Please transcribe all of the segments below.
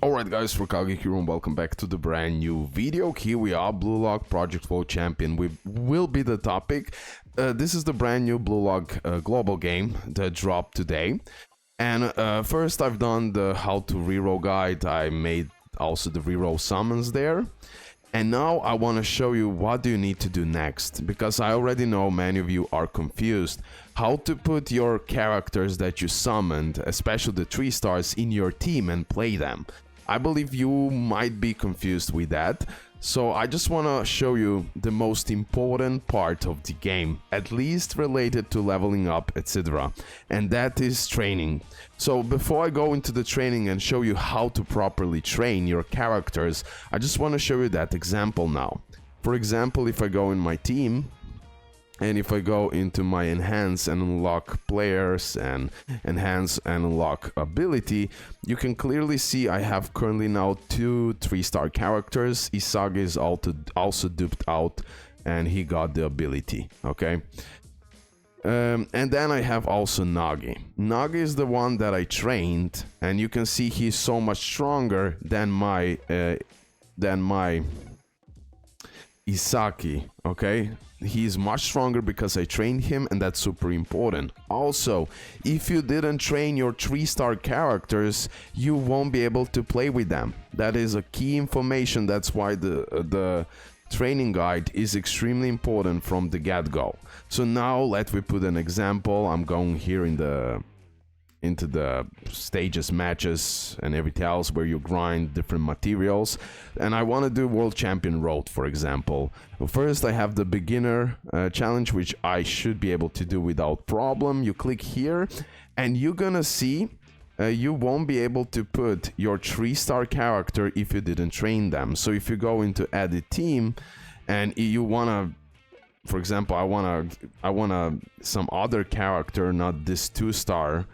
Alright guys, RoKage here and welcome back to the brand new video. Here we are, Bluelock Project World Champion will be the topic. This is the brand new Bluelock global game that dropped today. And first I've done the how to reroll guide. I made also the reroll summons there. And now I want to show you what do you need to do next, because I already know many of you are confused how to put your characters that you summoned, especially the 3 stars, in your team and play them. I believe you might be confused with that, so I just want to show you the most important part of the game, at least related to leveling up, etc. And that is training. So before I go into the training and show you how to properly train your characters, I just want to show you that example now. For example, if I go in my team, and if I go into my enhance and unlock players and enhance and unlock ability, you can clearly see I have currently now 2 3-star characters. Isagi is also duped out and he got the ability, okay? And then I have also Nagi. Nagi is the one that I trained, and you can see he's so much stronger than my Isaki, okay? He's much stronger because I trained him, and that's super important. Also, if you didn't train your 3-star characters, you won't be able to play with them. That is a key information. That's why the training guide is extremely important from the get-go. So now let me put an example. I'm going here into the stages, matches, and everything else where you grind different materials. And I want to do World Champion Road, for example. First, I have the beginner challenge, which I should be able to do without problem. You click here, and you're gonna see you won't be able to put your 3-star character if you didn't train them. So if you go into edit team, and you wanna, for example, I wanna some other character, not this 2-star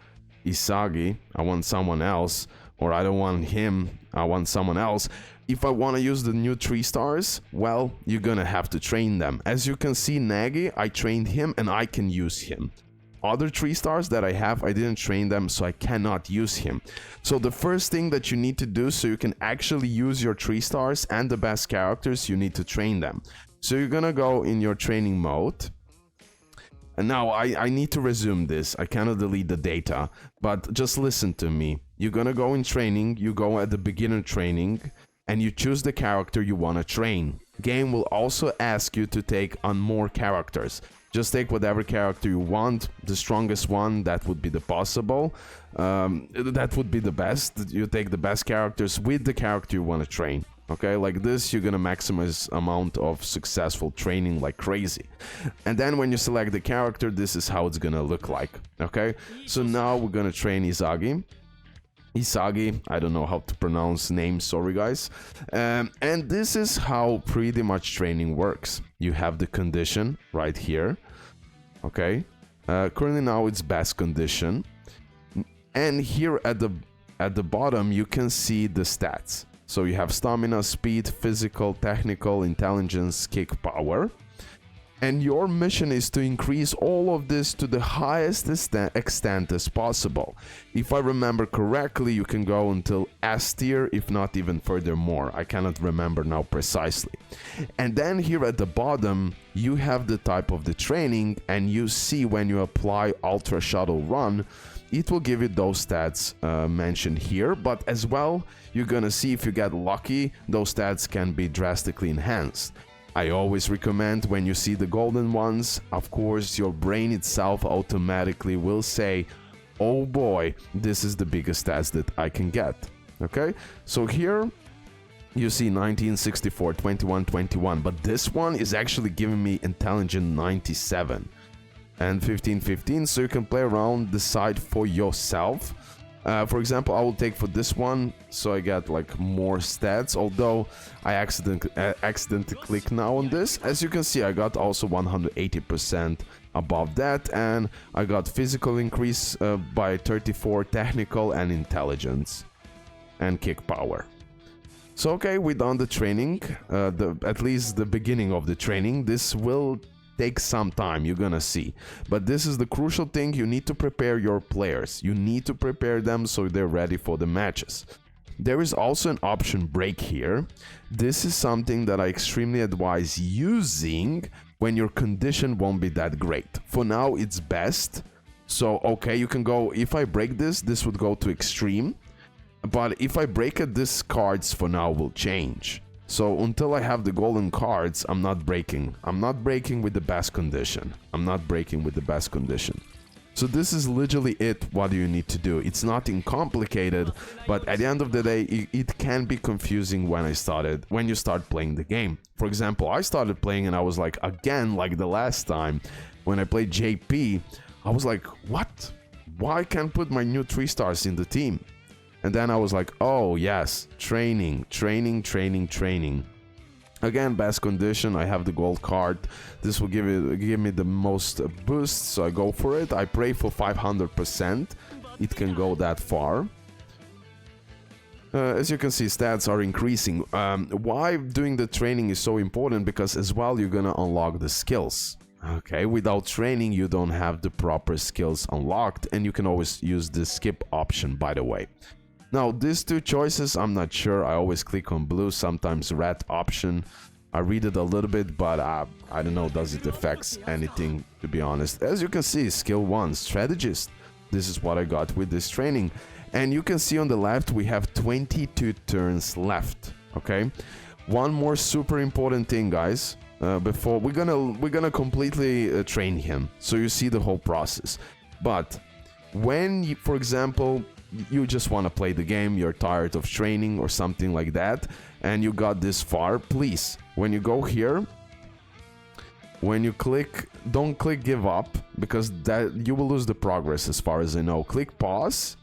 Isagi, I want someone else, or I don't want him, I want someone else. If I want to use the new 3 stars, well, you're gonna have to train them. As you can see, Nagi, I trained him and I can use him. Other 3 stars that I have, I didn't train them, so I cannot use him. So the first thing that you need to do so you can actually use your 3 stars and the best characters, you need to train them. So you're gonna go in your training mode. And now I need to resume this. I cannot delete the data, but just listen to me. You're gonna go in training, you go at the beginner training, and you choose the character you wanna train. Game will also ask you to take on more characters. Just take whatever character you want, the strongest one, that would be the possible. That would be the best. You take the best characters with the character you wanna train. Okay, like this, you're gonna maximize amount of successful training like crazy. And then when you select the character, this is how it's gonna look like. Okay, so now we're gonna train Isagi. I don't know how to pronounce names, sorry guys. And this is how pretty much training works. You have the condition right here. Okay, currently now it's best condition. And here at the bottom, you can see the stats. So you have stamina, speed, physical, technical, intelligence, kick, power. And your mission is to increase all of this to the highest extent as possible. If I remember correctly, you can go until S tier, if not even furthermore. I cannot remember now precisely. And then here at the bottom, you have the type of the training, and you see when you apply Ultra Shuttle Run, it will give you those stats mentioned here, but as well, you're gonna see if you get lucky, those stats can be drastically enhanced. I always recommend when you see the golden ones, of course, your brain itself automatically will say, oh boy, this is the biggest stats that I can get. Okay, so here you see 1964, 21, 21, but this one is actually giving me intelligent 97. And 15, so you can play around, decide for yourself. For example, I will take for this one, so I get like more stats, although I accidentally click now on this. As you can see, I got also 180% above that, and I got physical increase by 34, technical and intelligence, and kick power. So okay, we done the training, at least the beginning of the training. This will takes some time, you're gonna see. But this is the crucial thing, you need to prepare your players. You need to prepare them so they're ready for the matches. There is also an option break here. This is something that I extremely advise using when your condition won't be that great. For now, it's best. So, okay, you can go, if I break this, this would go to extreme. But if I break it, these cards for now will change. So until I have the golden cards, I'm not breaking. I'm not breaking with the best condition. I'm not breaking with the best condition. So this is literally it, what do you need to do. It's nothing complicated, but at the end of the day, it can be confusing when you start playing the game. For example, I started playing and I was like, again, like the last time, when I played JP, I was like, what? Why can't I put my new 3 stars in the team? And then I was like, oh yes, training. Again, best condition, I have the gold card. This will give me the most boost, so I go for it. I pray for 500%. It can go that far. As you can see, stats are increasing. Why doing the training is so important? Because as well, you're gonna unlock the skills. Okay, without training, you don't have the proper skills unlocked, and you can always use the skip option, by the way. Now, these 2 choices, I'm not sure. I always click on blue, sometimes red option. I read it a little bit, but I don't know, does it affect anything, to be honest. As you can see, skill 1, strategist. This is what I got with this training. And you can see on the left, we have 22 turns left, okay? One more super important thing, guys. Before we're gonna completely train him, so you see the whole process. But when you, for example, you just want to play the game, you're tired of training or something like that, and you got this far, please, when you go here, when you click, don't click give up, because that you will lose the progress as far as I know. Click pause,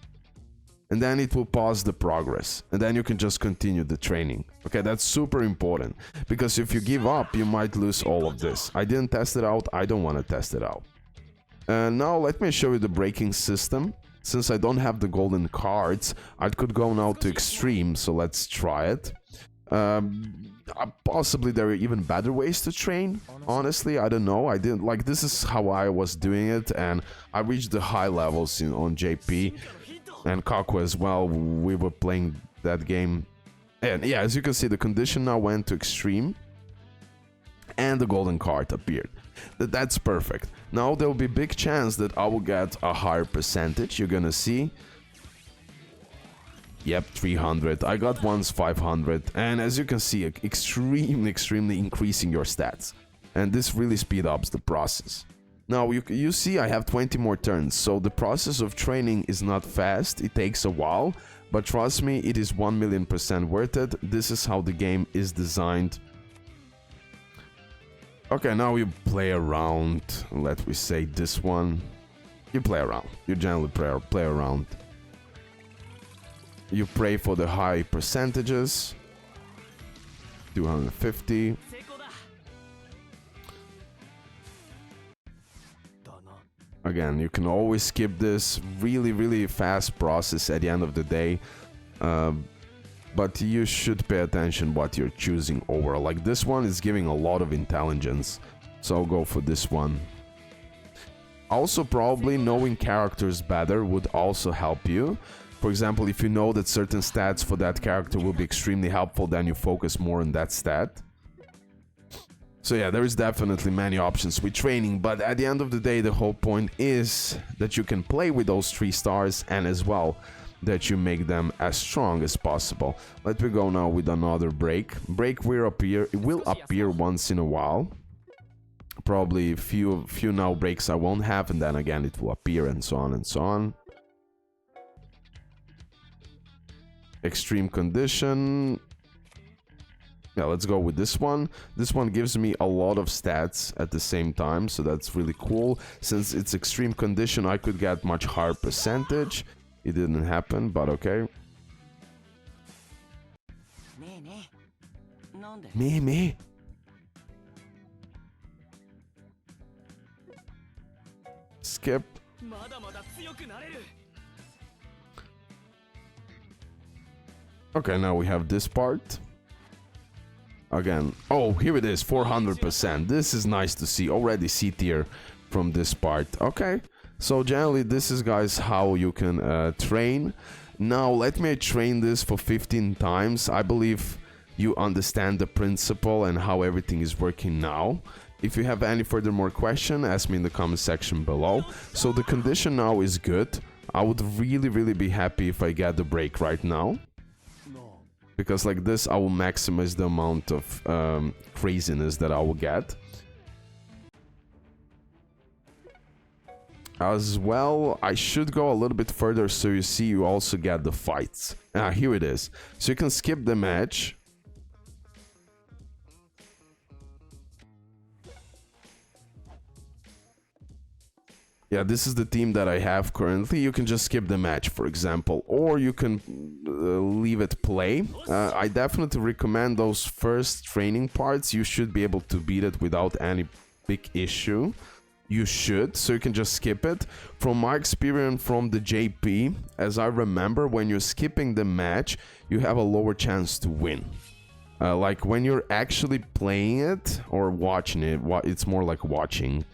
and then it will pause the progress, and then you can just continue the training. Okay, that's super important, because if you give up, you might lose all of this. I didn't test it out, I don't want to test it out. Now let me show you the breaking system. Since I don't have the golden cards, I could go now to extreme, so let's try it. Possibly there are even better ways to train. Honestly, I don't know. I didn't like, this is how I was doing it, and I reached the high levels on JP and Kaku as well. We were playing that game, and yeah, as you can see, the condition now went to extreme, and the golden card appeared. That's perfect. Now there will be big chance that I will get a higher percentage. You're gonna see. Yep, 300. I got once 500, and as you can see, extremely increasing your stats, and this really speed ups the process. Now you see I have 20 more turns, so the process of training is not fast. It takes a while, but trust me, it is 1,000,000% worth it. This is how the game is designed. Okay, now you play around. Let me say this one. You play around. You generally play around. You pray for the high percentages. 250. Again, you can always skip this. Really fast process at the end of the day. But you should pay attention what you're choosing over. Like this one is giving a lot of intelligence, so I'll go for this one. Also, probably knowing characters better would also help you. For example, if you know that certain stats for that character will be extremely helpful, then you focus more on that stat. So yeah, there is definitely many options with training, but at the end of the day, the whole point is that you can play with those 3 stars, and as well that you make them as strong as possible. Let me go now with another break. Break will appear once in a while. Probably few now breaks I won't have, and then again it will appear, and so on and so on. Extreme condition. Yeah, let's go with this one. This one gives me a lot of stats at the same time, so that's really cool. Since it's extreme condition, I could get much higher percentage. It didn't happen, but okay. Me. Skip. Okay, now we have this part. Again. Oh, here it is, 400%. This is nice to see. Already C tier from this part. Okay. So generally, this is, guys, how you can train. Now let me train this for 15 times. I believe you understand the principle and how everything is working now. If you have any further more question, ask me in the comment section below. So the condition now is good. I would really be happy if I get the break right now, because like this I will maximize the amount of craziness that I will get. As well, I should go a little bit further so you see you also get the fights. Here it is. So you can skip the match. Yeah, this is the team that I have currently. You can just skip the match, for example, or you can leave it play. I definitely recommend those first training parts. You should be able to beat it without any big issue. You should, so you can just skip it. From my experience from the JP, as I remember, when you're skipping the match, you have a lower chance to win. Like when you're actually playing it or watching it, it's more like watching.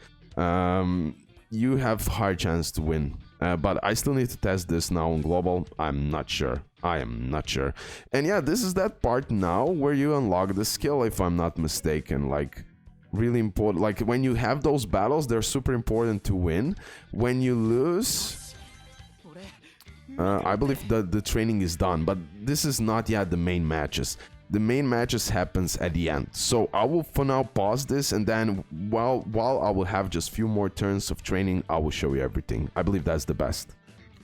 You have high chance to win. But I still need to test this now on global. I'm not sure. I am not sure. And yeah, this is that part now where you unlock the skill, if I'm not mistaken. Like, really important. Like, when you have those battles, they're super important to win. When you lose, I believe that the training is done. But this is not yet the main matches. The main matches happens at the end. So I will for now pause this, and then while I will have just few more turns of training, I will show you everything. I believe that's the best.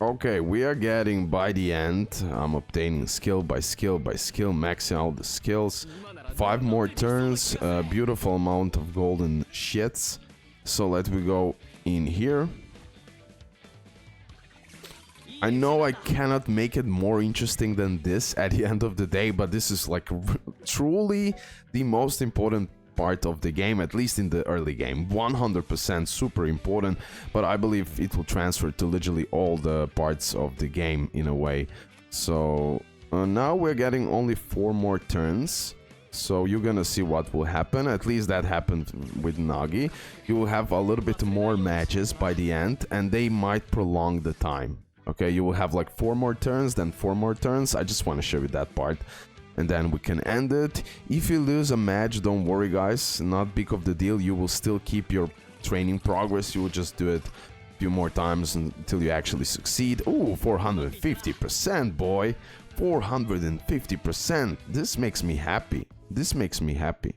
Okay, we are getting by the end. I'm obtaining skill by skill by skill, maxing out the skills. 5 more turns, a beautiful amount of golden shits. So let me go in here. I know I cannot make it more interesting than this at the end of the day, but this is like truly the most important part of the game, at least in the early game. 100% super important, but I believe it will transfer to literally all the parts of the game in a way. So now we're getting only 4 more turns. So you're gonna see what will happen. At least that happened with Nagi. You will have a little bit more matches by the end, and they might prolong the time. Okay, you will have like 4 more turns, then 4 more turns. I just want to show you that part, and then we can end it. If you lose a match, don't worry guys, not big of the deal. You will still keep your training progress. You will just do it a few more times until you actually succeed. Ooh, 450%, boy. 450%. This makes me happy. This makes me happy.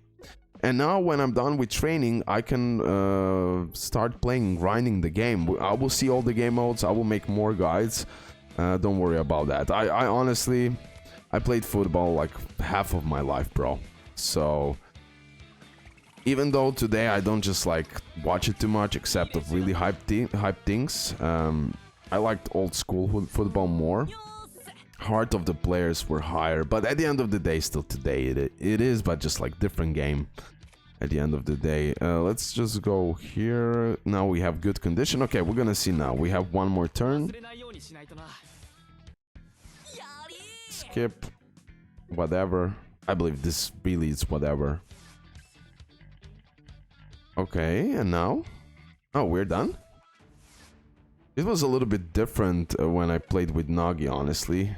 And now when I'm done with training, I can start playing, grinding the game. I will see all the game modes. I will make more guides. Don't worry about that. I honestly, I played football like half of my life, bro. So even though today I don't just like watch it too much, except of really hype things, I liked old school football more. Heart of the players were higher, but at the end of the day, still today it is, but just like different game at the end of the day. Let's just go here. Now we have good condition. Okay, we're gonna see now. We have 1 more turn. Skip. Whatever. I believe this really is whatever. Okay, and now? Oh, we're done? It was a little bit different when I played with Nagi, honestly.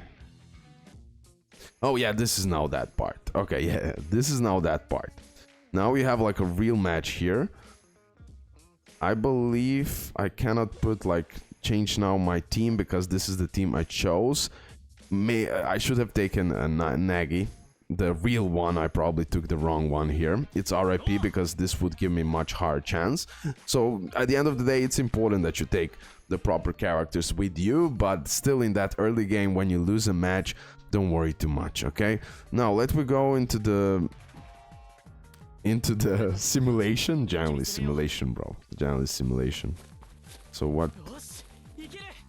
Oh yeah, this is now that part. Okay, yeah, this is now that part. Now we have like a real match here. I believe I cannot put like change now my team because this is the team I chose. I should have taken a Nagi, the real one. I probably took the wrong one here. It's RIP because this would give me much higher chance. So at the end of the day, it's important that you take the proper characters with you, but still in that early game when you lose a match, don't worry too much. Okay, now let me go into the simulation. Generally simulation, bro. Generally simulation. So what?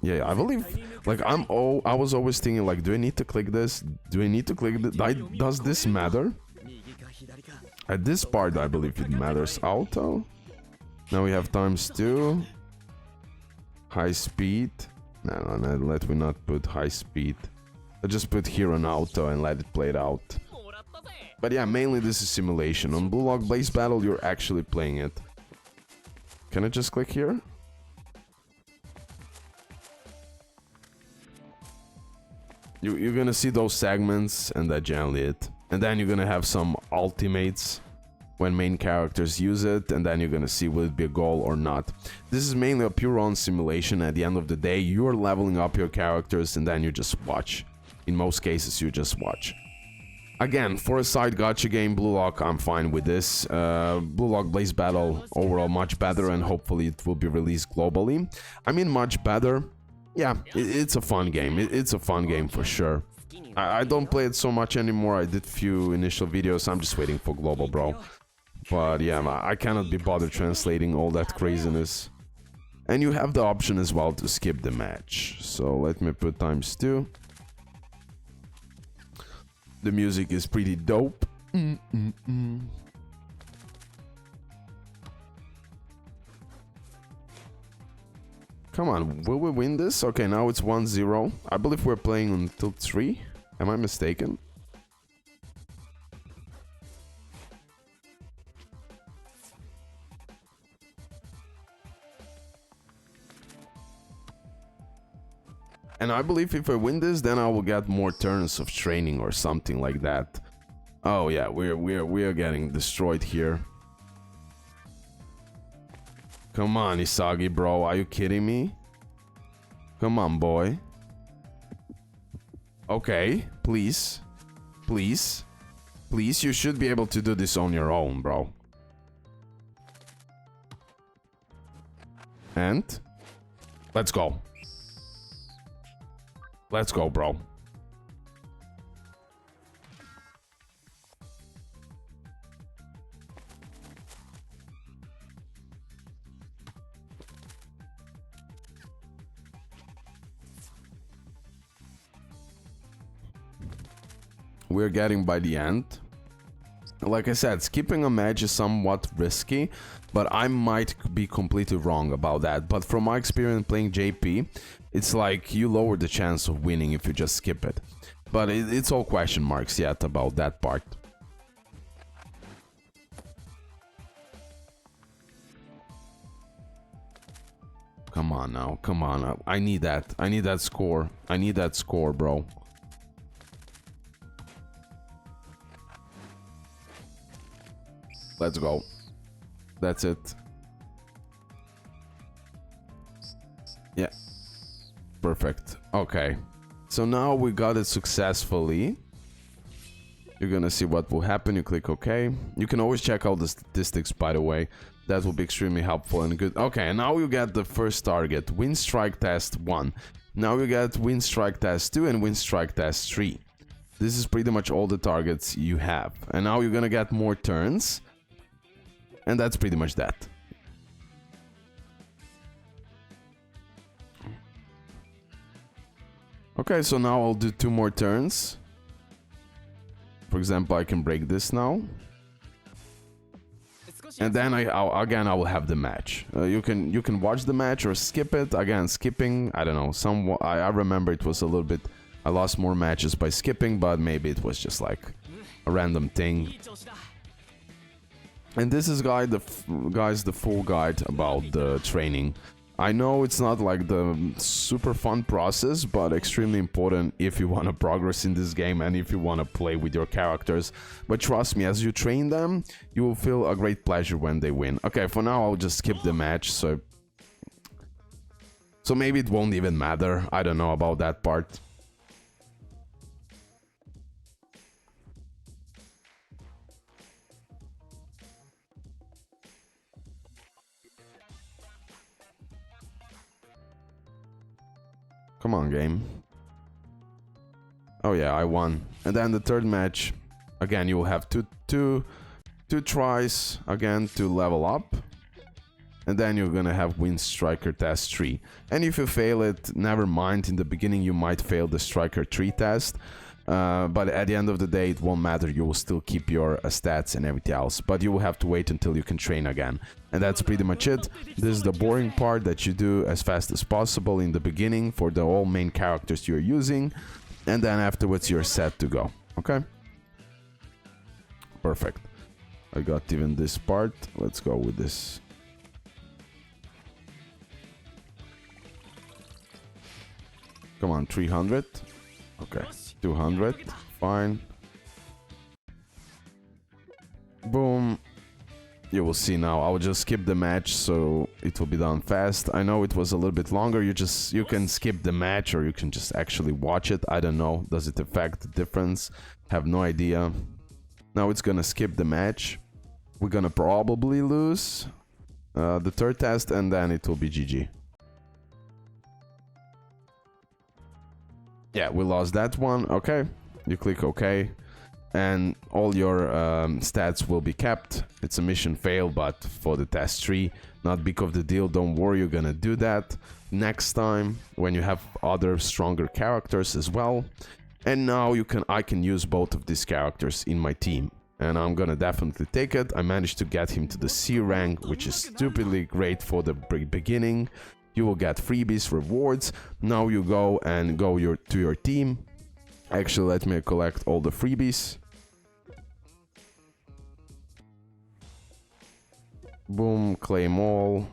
Yeah, I believe like I was always thinking like, do I need to click this? Do I need to click this? Does this matter? At this part I believe it matters. Auto. Now we have ×2. High speed. No, let me not put high speed. I just put here on auto and let it play it out. But yeah, mainly this is simulation. On Bluelock base battle, you're actually playing it. Can I just click here? You're gonna see those segments, and that's generally it. And then you're gonna have some ultimates when main characters use it, and then you're gonna see will it be a goal or not. This is mainly a pure run simulation. At the end of the day, you're leveling up your characters, and then you just watch. In most cases, you just watch. Again, for a side gacha game, Bluelock, I'm fine with this. Bluelock Blaze Battle, overall much better, and hopefully it will be released globally. I mean, much better. Yeah, it's a fun game. It's a fun game for sure. I don't play it so much anymore. I did few initial videos. I'm just waiting for global, bro. But yeah, I cannot be bothered translating all that craziness. And you have the option as well to skip the match. So let me put ×2. The music is pretty dope. Come on, will we win this? Okay, now it's 1-0. I believe we're playing until 3. Am I mistaken? And I believe if I win this, then I will get more turns of training or something like that. Oh yeah, we are getting destroyed here. Come on, Isagi, bro. Are you kidding me? Come on, boy. Okay, please. Please. Please, you should be able to do this on your own, bro. And? Let's go. Let's go, bro. We're getting by the end. Like I said, skipping a match is somewhat risky, but I might be completely wrong about that. But from my experience playing JP, it's like you lower the chance of winning if you just skip it. But it's all question marks yet about that part. Come on now, come on. I need that. I need that score. I need that score, bro. Let's go. That's it. Yeah. Perfect. Okay. So now we got it successfully. You're gonna see what will happen. You click OK. You can always check out the statistics, by the way. That will be extremely helpful and good. Okay, and now you get the first target. Win Strike Test 1. Now you get Win Strike Test 2 and Win Strike Test 3. This is pretty much all the targets you have. And now you're gonna get more turns. And that's pretty much that. Okay, so now I'll do 2 more turns. For example, I can break this now. And then I will have the match. You can watch the match or skip it. Again, skipping, I don't know. I remember it was a little bit. I lost more matches by skipping, but maybe it was just like a random thing. And this is the full guide about the training. I know it's not like the super fun process, but extremely important if you want to progress in this game and if you want to play with your characters. But trust me, as you train them, you will feel a great pleasure when they win. Okay, for now I'll just skip the match, so maybe it won't even matter. I don't know about that part. Come on, game. Oh yeah, I won. And then the third match, again, you will have two tries again to level up. And then you're gonna have Win Striker Test 3. And if you fail it, never mind. In the beginning, you might fail the Striker 3 test. But at the end of the day, it won't matter. You will still keep your stats and everything else. But you will have to wait until you can train again. And that's pretty much it. This is the boring part that you do as fast as possible in the beginning for the all main characters you're using. And then afterwards, you're set to go. Okay? Perfect. I got even this part. Let's go with this. Come on, 300. Okay, 200, fine. Boom. You will see now. I will just skip the match so it will be done fast. I know it was a little bit longer. You can skip the match or you can just actually watch it. I don't know. Does it affect the difference? Have no idea. Now it's gonna skip the match. We're gonna probably lose the third test and then it will be GG. Yeah, we lost that one. Okay. You click OK. And all your stats will be kept. It's a mission fail, but for the test 3, not big of the deal. Don't worry, you're gonna do that next time when you have other stronger characters as well. And now I can use both of these characters in my team, and I'm gonna definitely take it. I managed to get him to the C rank, which is stupidly great for the beginning. You will get freebies, rewards. Now you go to your team. Actually, let me collect all the freebies. Boom, claim all.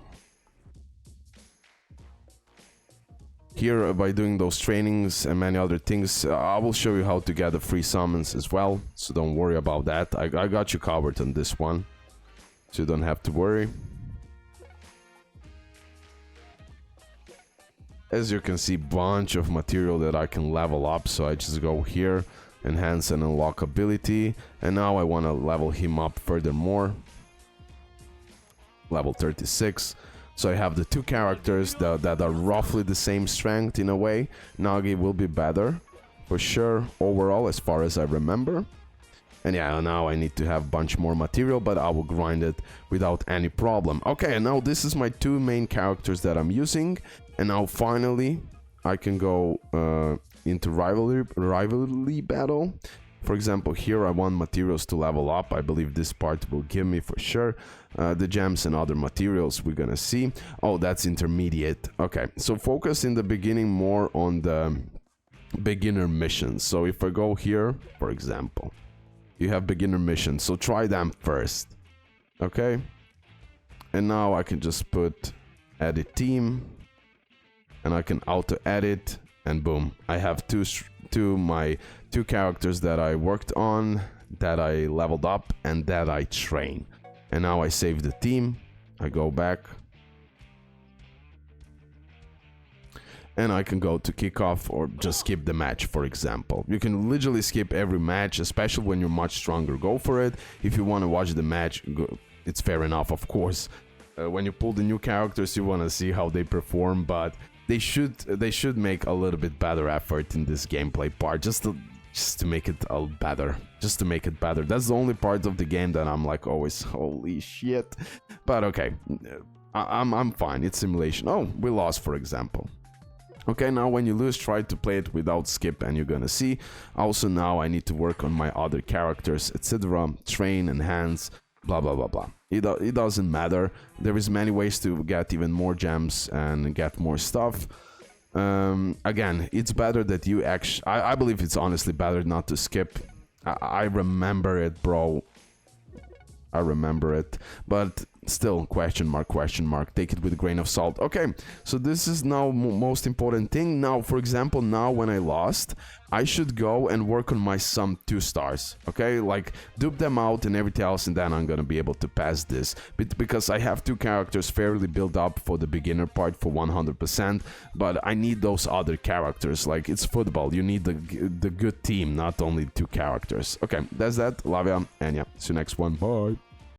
Here, by doing those trainings and many other things, I will show you how to get the free summons as well, so don't worry about that. I got you covered on this one, so you don't have to worry. As you can see, bunch of material that I can level up, so I just go here, enhance and unlock ability, and now I want to level him up furthermore. Level 36. So I have the two characters that are roughly the same strength in a way. Nagi will be better for sure overall as far as I remember. And yeah, now I need to have a bunch more material, but I will grind it without any problem. Okay, and now this is my two main characters that I'm using. And now finally I can go into rivalry battle. For example, here I want materials to level up. I believe this part will give me for sure the gems and other materials we're gonna see. Oh, that's intermediate. Okay, so focus in the beginning more on the beginner missions. So if I go here, for example, you have beginner missions, so try them first. Okay, and now I can just put edit team, and I can auto edit, and boom, I have my two characters that I worked on, that I leveled up, and that I train. And now I save the team, I go back, and I can go to kickoff or just skip the match, for example. You can literally skip every match, especially when you're much stronger. Go for it. If you want to watch the match, it's fair enough, of course. When you pull the new characters, you want to see how they perform, but they should make a little bit better effort in this gameplay part, just to make it better. Just to make it better. That's the only part of the game that I'm like always, holy shit. But okay, I'm fine. It's simulation. Oh, we lost, for example. Okay, now when you lose, try to play it without skip, and you're gonna see. Also, now I need to work on my other characters, etc. Train, enhance, blah blah blah blah. It doesn't matter. There is many ways to get even more gems and get more stuff. Again, it's better that you actually... I believe it's honestly better not to skip. I remember it, bro. I remember it. But still, question mark. Take it with a grain of salt. Okay, so this is now most important thing. Now, for example, now when I lost, I should go and work on my some 2 stars. Okay, like dupe them out and everything else, and then I'm gonna be able to pass this. But because I have 2 characters fairly built up for the beginner part for 100%, but I need those other characters. Like, it's football. You need the good team, not only 2 characters. Okay, that's that. Love ya, and yeah, see you next one. Bye.